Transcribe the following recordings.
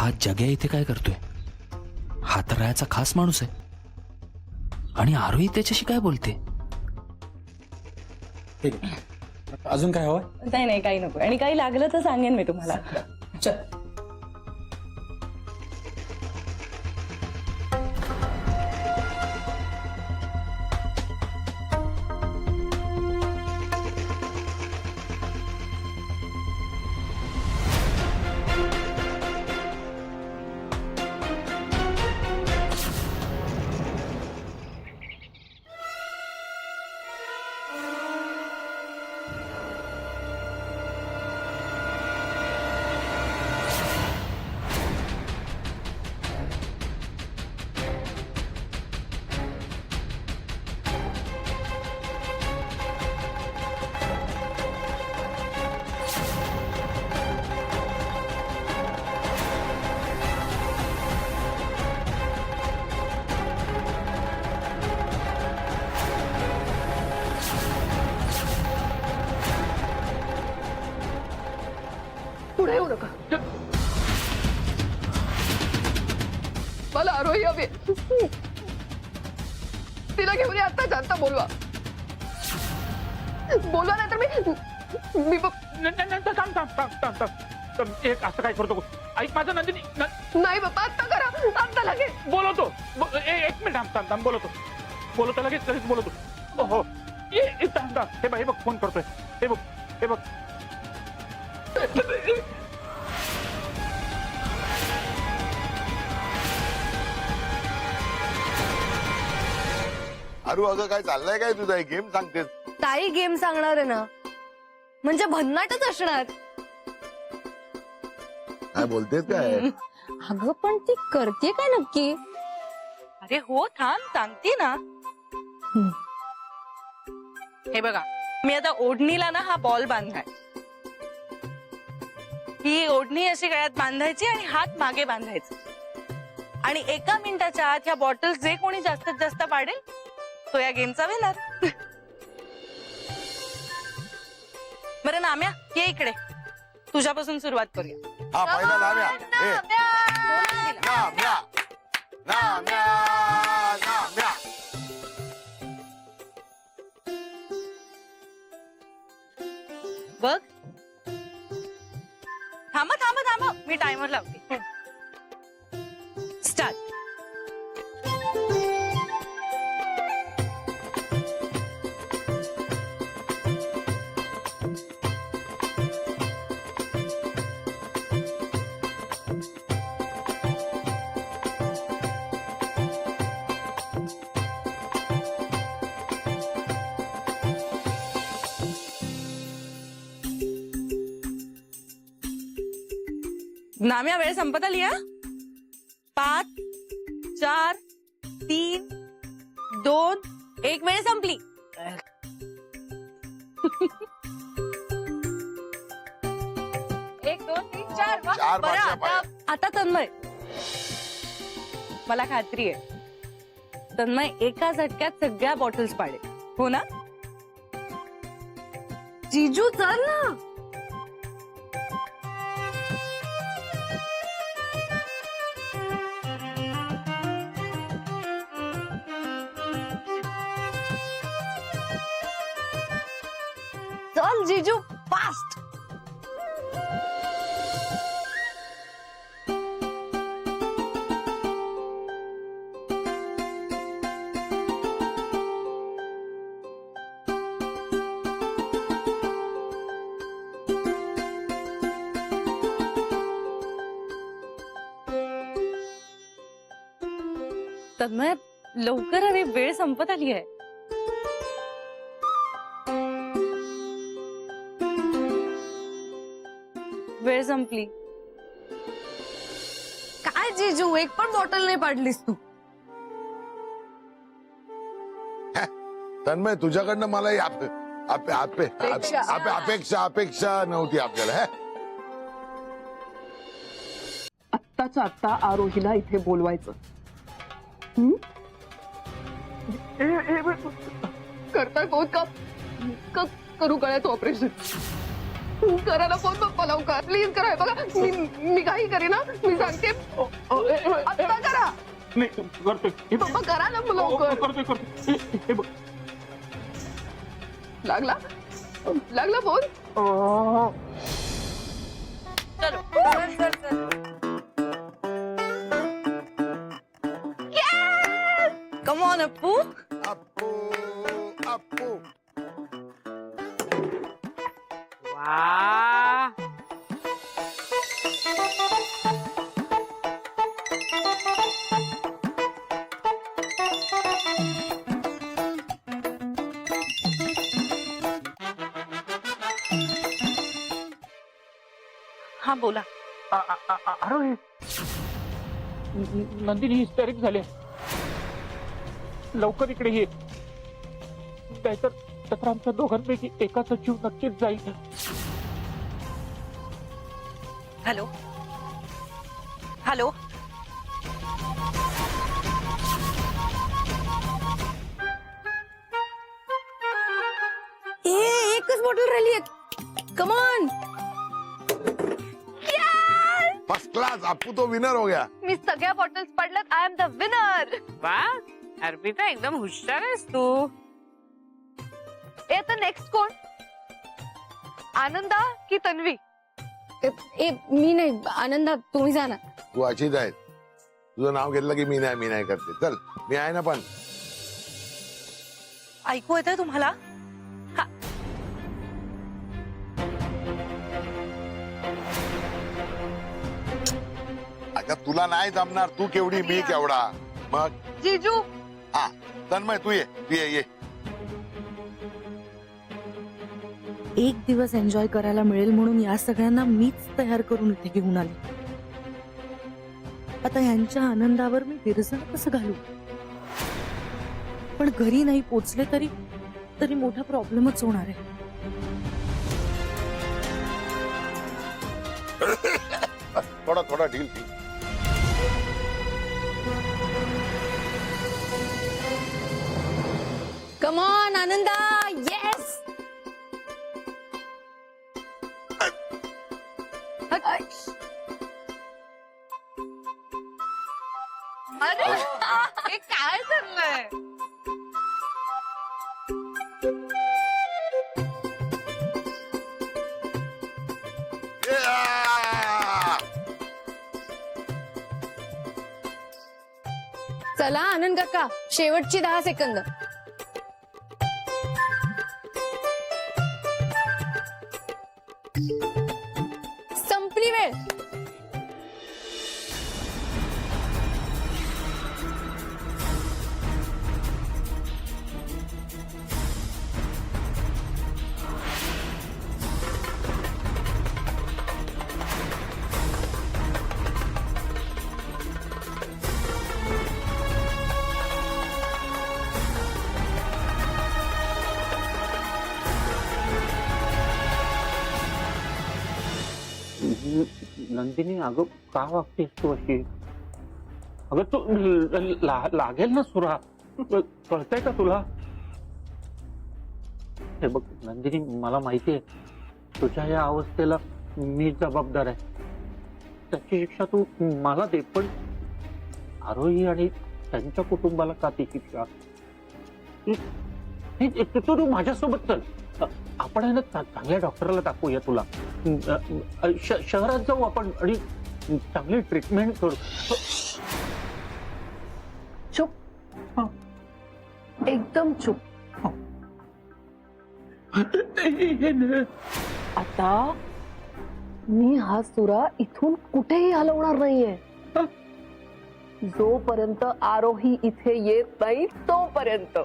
हा जग्या इथे काय करतोय? हा तर रायाचा खास माणूस आहे. आणि आरोही त्याच्याशी काय बोलते? ठीक आहे. अजून काय हवं? नाही नाही काही नको, आणि काही लागलं तर सांगेन मी तुम्हाला. चल. पुढे येऊ नका. मला आरोही हवी. तिला घेऊन ये आता. जाता बोलवा. बोलवा नाही तर मी एक असं काय करतो? ऐक माझं नंदिनी. नाही बाप्पा, आत्ता करा. आत्ता लगेच बोलवतो. एक मिनिट थांब. बोलवतो लगेच बोलवतो. हो थांब. हे बघ फोन करतोय. हे बघ. अरू अगं काय चाललंय काय तुझा? गेम सांगतेस? ताई गेम सांगणार आहे ना, म्हणजे भन्नाटच असणार. काय बोलतेस काय? अगं पण ती करते काय नक्की? अरे हो, थांब सांगते ना. हे बघा, मी आता ओढणीला ना हा बॉल बांधलाय. ही ओढणी अशी गळ्यात बांधायची आणि हात मागे बांधायचे, आणि 1 मिनिटाच्या आत ह्या बॉटल जे कोणी जास्तीत जास्त पाडेल तो या गेमचा विनर. बरं नाम्या, ये इकडे. तुझ्यापासून सुरुवात करूया. हा पहिला नाम्या. नाम्या. बघ. थांबा, मी टायमर लावते. स्टार्ट. नाम्या, वेळ संपत आली. 5 4 3 2 1 वेळ संपली. 1 2 3 4. चार बरं, बाटल्या आता तन्मय. मला खात्री आहे तन्मय एका झटक्यात सगळ्या बॉटल्स पाडेल. हो ना? जीजू चल ना. चल जीजू, फास्ट. तन्मय लवकर, अरे वेळ संपत आली आहे. वेळ संपली. काय जीजू, एक पण बॉटल नाही पाडलीस तू. तन्मय तुझ्याकडनं मला अपेक्षा नव्हती आपल्याला. आत्ताच्या आत्ता आरोहीला इथे बोलवायचं. करताय बहुत का करू गळ्यात ऑपरेशन. करा ना फोन पप्पा लवकर प्लीज करा. बघा मी काही करेन ना, मी सांगते. आता करा नाही करतोय हे बघ, पप्पा, करा ना लवकर. करतोय हे बघ. लागला लागला फोन. चलो कर, कर. Come on, Appu. अप्पू अप्पू हा बोला. अरे नंदिनी हिस्टेरिक झाले. लवकर इकडे ये, नाहीतर आमच्या दोघांपैकी एकाचा जीव नक्कीच जाईल. Hello hello. एकच बॉटल राहिली आहे. कमॉन. First class. अप्पू तो विनर हो गया. मी सगळ्या बॉटल्स पडल्यात. I am the winner. वा अर्पिता एकदम हुशार आहेस तू. ए तर नेक्स्ट कोण? आनंदा की तन्वी? मी नाही. आनंदा तुम्ही जा ना. तू अशीच आहे. तुझं नाव घेतलं की मी नाही करते. चल मी आहे ना. पण ऐकू येतंय तुम्हाला? अगं तुला नाही जमणार. तू केवढी मी केवढा. मग जीजू. हा तन्मय तू ये. एक दिवस एन्जॉय करायला मिळेल म्हणून या सगळ्यांना मीच तयार करून इथे घेऊन आले. आता यांच्या आनंदावर मी विरजण कसं घालू? पण घरी नाही पोचले तरी मोठा प्रॉब्लेमच होणार आहे. थोडा ढील. Come on Ananda. येस. अरे हे काय चाललंय? चला आनंद काका, शेवटची 10 सेकंद. संपली वेळ. नंदिनी अगं का वागतेस तू अशी? अगं तू लागेल ना सुरा. कळतंय का तुला? हे बघ नंदिनी, मला माहितीये तुझ्या या अवस्थेला मी जबाबदार आहे. त्याची शिक्षा तू मला दे, पण आरोही आणि त्यांच्या कुटुंबाला का ती शिक्षा? तू माझ्यासोबत चल. आपण आहे ना चांगल्या डॉक्टरला दाखवूया तुला. शहरात जाऊ आपण आणि चांगली ट्रीटमेंट करू. चुप. एकदम चुप. आता मी हा सुरा इथून कुठेही हलवणार नाहीये. जोपर्यंत आरोही इथे येत नाही तोपर्यंत.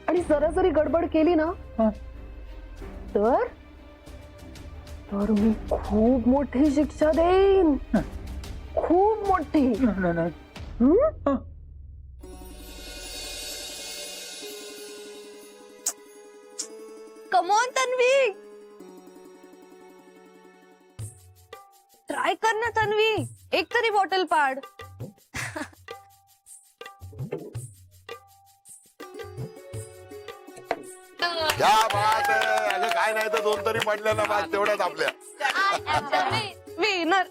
आणि जरा जरी गडबड केली ना तर मी खूप मोठी शिक्षा देईन. खूप मोठी. Come on Tanvi. ट्राय कर ना तन्वी. एक तरी बॉटल पाड. क्या बात है. अगं काय नाही तर 2 तरी पडल्या ना बाज तेवढ्याच आपल्या. विनर.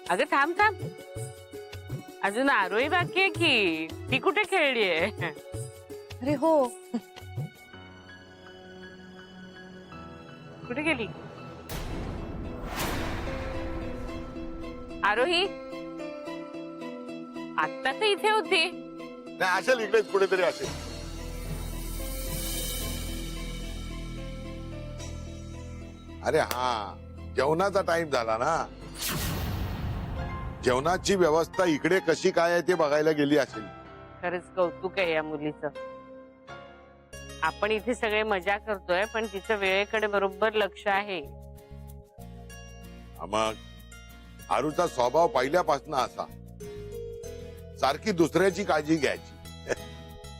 अगं थांब थांब, अजून आरोही बाकी आहे की, ती कुठे खेळलीये? अरे हो, कुठे गेली आरोही? आता तर इथे होती. नाही असेल इकडेच कुठेतरी असेल. अरे हा, जेवणाचा टाइम झाला ना. जेवणाची व्यवस्था इकडे कशी काय आहे ते बघायला गेली असेल. खरंच कौतुक आहे या मुलीचं. आपण इथे सगळे मजा करतोय, पण तिचं वेळेकडे बरोबर लक्ष आहे. मग आरूचा स्वभाव पहिल्यापासून असा, सारखी दुसऱ्याची काळजी घ्यायची.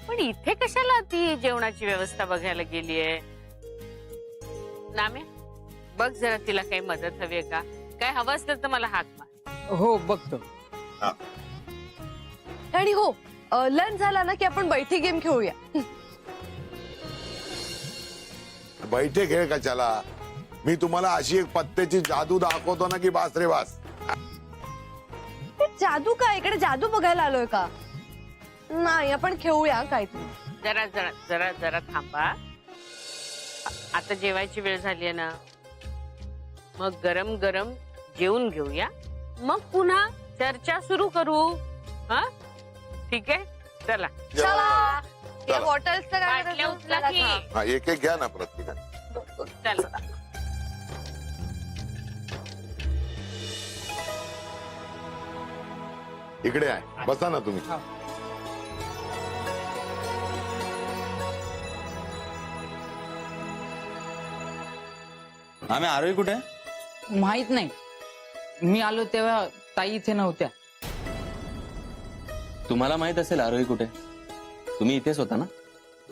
पण इथे कशाला ती जेवणाची व्यवस्था बघायला गेलीये? नामे, बघ जरा तिला काही मदत हवी आहे का? काय हवं असलं तर मला हाक मार. हो बघतो. आणि हो, लंच झाला ना की आपण बैठी गेम खेळूया. बैठे खेळ कशाला? मी तुम्हाला अशी एक पत्त्याची जादू दाखवतो ना की बास रे बास. जादू काय? इकडे जादू बघायला आलोय का? नाही, आपण खेळूया काहीतरी. जरा जरा जरा जरा थांबा. आता जेवायची वेळ झाली आहे ना, मग गरम गरम जेवून घेऊया, मग पुन्हा चर्चा सुरू करू. हा ठीक आहे, चला. चला, या चला. बॉटल्स तर काय बाटल्या करायचं? उचला की. हा, एक एक घ्या ना प्रत्येकाने. चला. इकडे आहे, बसा ना तुम्ही. आम्ही आरोही कुठे? माहित नाही, मी आलो तेव्हा ताई इथे नव्हत्या. तुम्हाला माहित असेल आरोही कुठे? तुम्ही इथेच होता ना?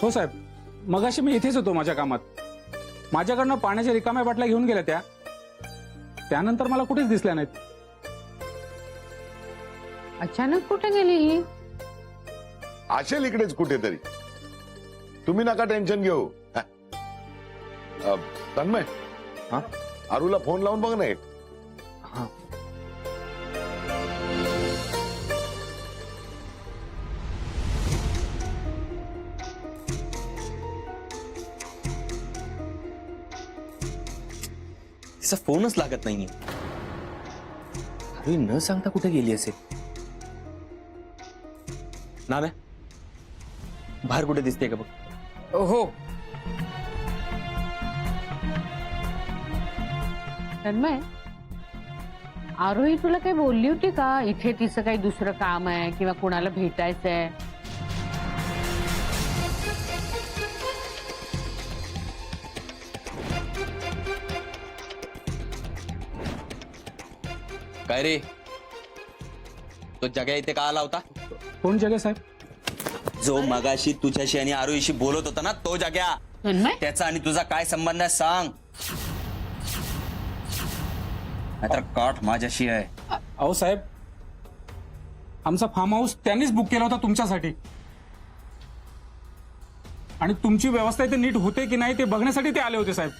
हो साहेब, मगाशी मी इथेच होतो माझ्या कामात. माझ्याकडनं पाण्याच्या रिकाम्या बाटल्या घेऊन गेल्या त्यानंतर मला कुठेच दिसल्या नाहीत. अचानक कुठे गेली ही? असेल इकडेच कुठेतरी. तुम्ही नका टेन्शन घेऊ. तन्मय, हा? आरूला फोन लावून बघ ना एक. हा. तिचा फोनच लागत नाहीये. अरे न सांगता कुठे गेली असेल? नामे, बाहेर कुठे दिसते का बघ. हो, तन्मय, आरोही तुला काही बोलली होती का? इथे तिचं काही दुसरं काम आहे किंवा कोणाला भेटायचंय? काय रे, तो जग्या इथे का आला होता? कोण जगे साहेब? जो मगाशी तुझ्याशी आणि आरोहीशी बोलत होता ना, तो जग्या. तन्मय, त्याचा आणि तुझा काय संबंध आहे सांग, नाहीतर काठ माझ्याशी आहे. अहो साहेब, आमचा फार्म हाऊस त्यांनीच बुक केला होता तुमच्यासाठी, आणि तुमची व्यवस्था इथे नीट होते की नाही ते बघण्यासाठी ते आले होते साहेब.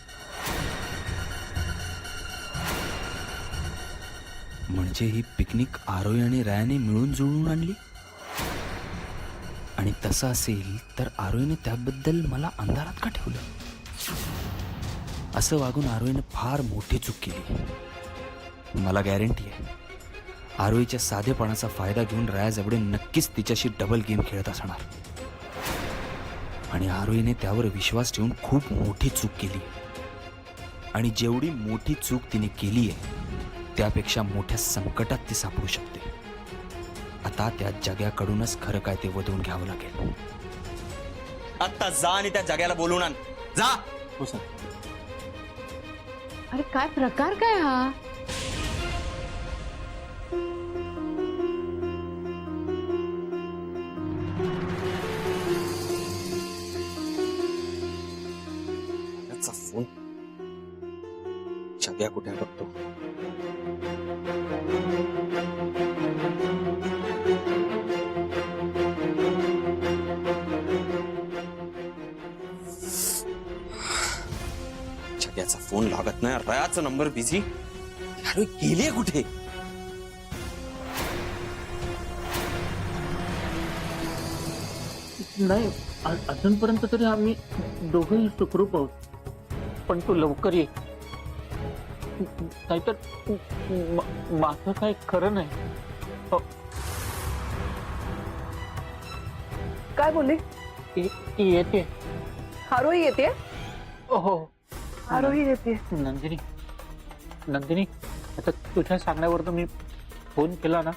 म्हणजे ही पिकनिक आरोही आणि रायाने मिळून जुळून आणली. आणि तसं असेल तर आरोहीने त्याबद्दल मला अंधारात का ठेवलं? असं वागून आरोहीने फार मोठी चूक केली. मला गॅरंटी आहे, आरोहीच्या साधेपणाचा फायदा घेऊन राया जवळ नक्कीच तिच्याशी डबल गेम खेळत असणार. आणि आरोहीने त्यावर विश्वास ठेवून खूप मोठी चूक केली. आणि जेवढी मोठी चूक तिने केली आहे त्यापेक्षा मोठ्या संकटात ती सापडू शकते. आता त्या जग्याकडूनच खरं काय ते वधवून घ्यावं लागेल. आता जा आणि त्या जग्याला बोलून आण. जा. हो सर. अरे काय प्रकार काय हा? त्याचा फोन जग्या कुठे बघतो. जग्याचा फोन लागत नाही, रयाचा नंबर बिझी. अरे गेले कुठे? नाही, अजूनपर्यंत तरी आम्ही दोघंही सुखरूप आहोत. पण तू लवकर ये, नाहीतर माझं काय खरं नाही. काय बोलली? ती येते. आरोही येते. हो आरोही येते. नंदिनी, नंदिनी, आता तुझ्या सांगण्यावरनं मी फोन केला ना,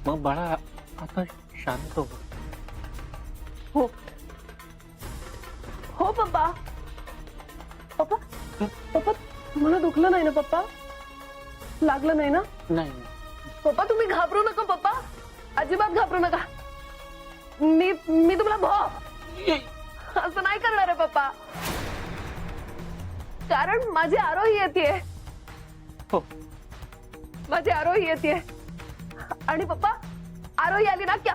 मग बाळा आता शांत हो. हो हो पप्पा. पप्पा पप्पा तुम्हाला दुखलं नाही ना पप्पा? लागलं नाही ना? नाही पप्पा तुम्ही घाबरू नका पप्पा, अजिबात घाबरू नका. मी तुम्हाला असं नाही करणार आहे पप्पा, कारण माझी आरोही येते. हो. माझी आरोही येते आणि पप्पा आरोही आली ना क्या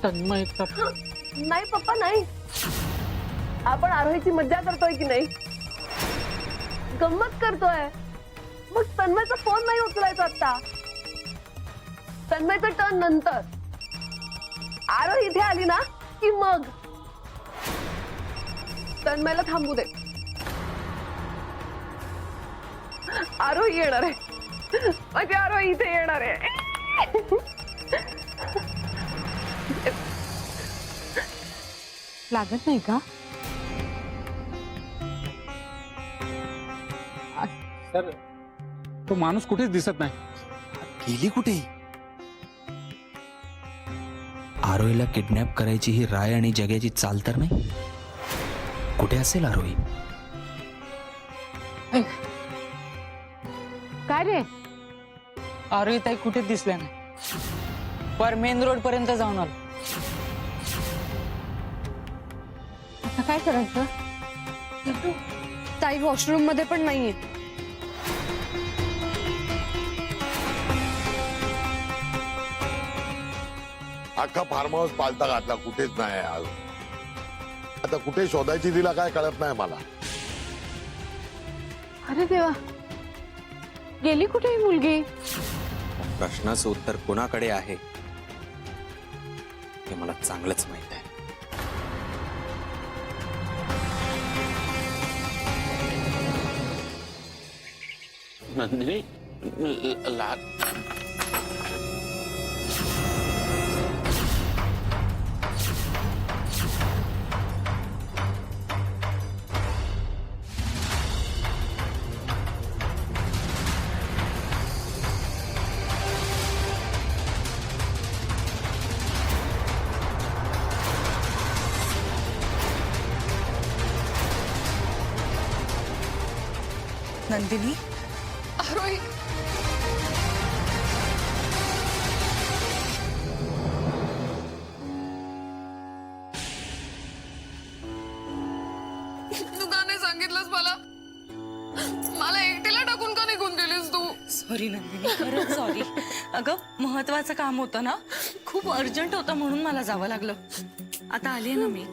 तन्मयचा नाही पप्पा नाही. आपण आरोहीची मज्जा करतोय की नाही, गंमत करतोय. मग तन्मयचा फोन नाही उचलायचा आता, तन्मयचं टर्न नंतर. आरोही इथे आली ना की मग तन्मयला थांबू दे. आरोही येणार आहे, माझी आरोही इथे येणार आहे. लागत नाही का? सर तो माणूस कुठेच दिसत नाही. गेली कुठे? आरोहीला किडनॅप करायची ही राय आणि जग्याची चाल तर नाही. कुठे असेल आरोही? काय रे? आरोही ताई कुठेच दिसल्या नाही. पर मेन रोड पर्यंत जाऊन आलो. आता काय करायचं? ताई वॉशरूम मध्ये पण नाहीये. अख्खा फार्म हाऊस पालता घातला, कुठेच नाही आज. आता कुठे शोधायची तिला काय कळत नाही मला. अरे देवा, गेली कुठे ही मुलगी? प्रश्नाचं उत्तर कोणाकडे आहे हे मला चांगलंच माहित आहे. नंदिनी नंदिनी, आरोही तू का नाही सांगितलंस मला? मला एकटीला टाकून का निघून गेलीस तू? सॉरी नंदिनी, खरंच सॉरी. अगं महत्वाचं काम होतं ना, खूप अर्जंट होतं म्हणून मला जावं लागलं. आता आली ना मी.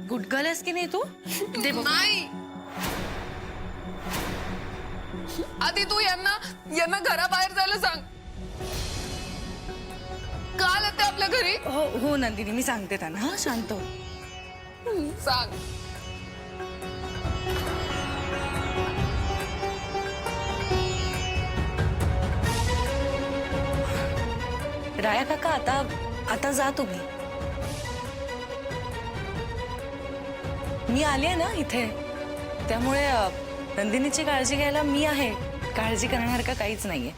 गुडगलस की नाही तू? दे बघ. नाही, आधी तू यांना घराबाहेर जायला सांग. काल येते आपल्या घरी. हो हो नंदिनी, मी सांगते त्यांना. हा शांत हो. सांग. राया काका, आता जा तुम्ही. मी आले ना इथे, त्यामुळे नंदिनीची काळजी घ्यायला मी आहे. काळजी करण्यासारखं काहीच नाहीये.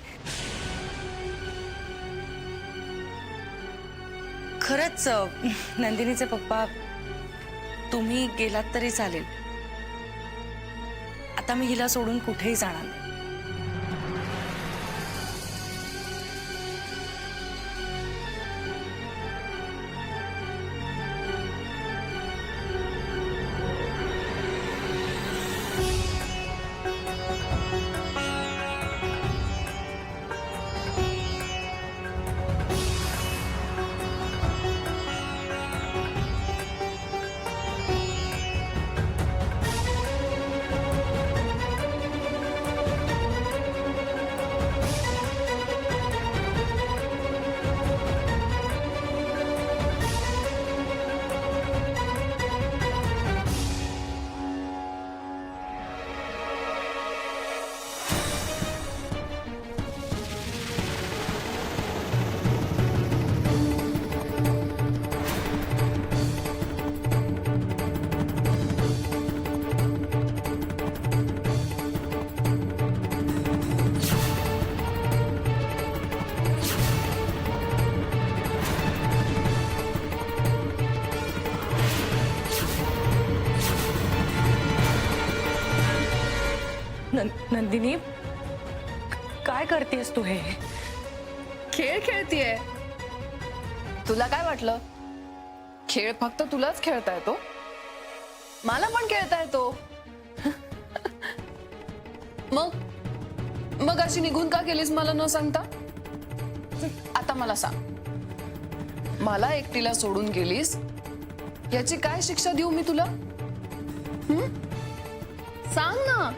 खरंच नंदिनीचे पप्पा, तुम्ही गेलात तरी चालेल. आता मी हिला सोडून कुठेही जाणार नाही. नंदिनी काय करतेस तू हे? खेळ खेळतीये. तुला काय वाटलं खेळ फक्त तुलाच खेळता येतो? मला पण खेळता येतो. मग अशी निघून का गेलीस मला न सांगता? आता मला सांग, मला एकटीला सोडून गेलीस याची काय शिक्षा देऊ मी तुला? सांग ना.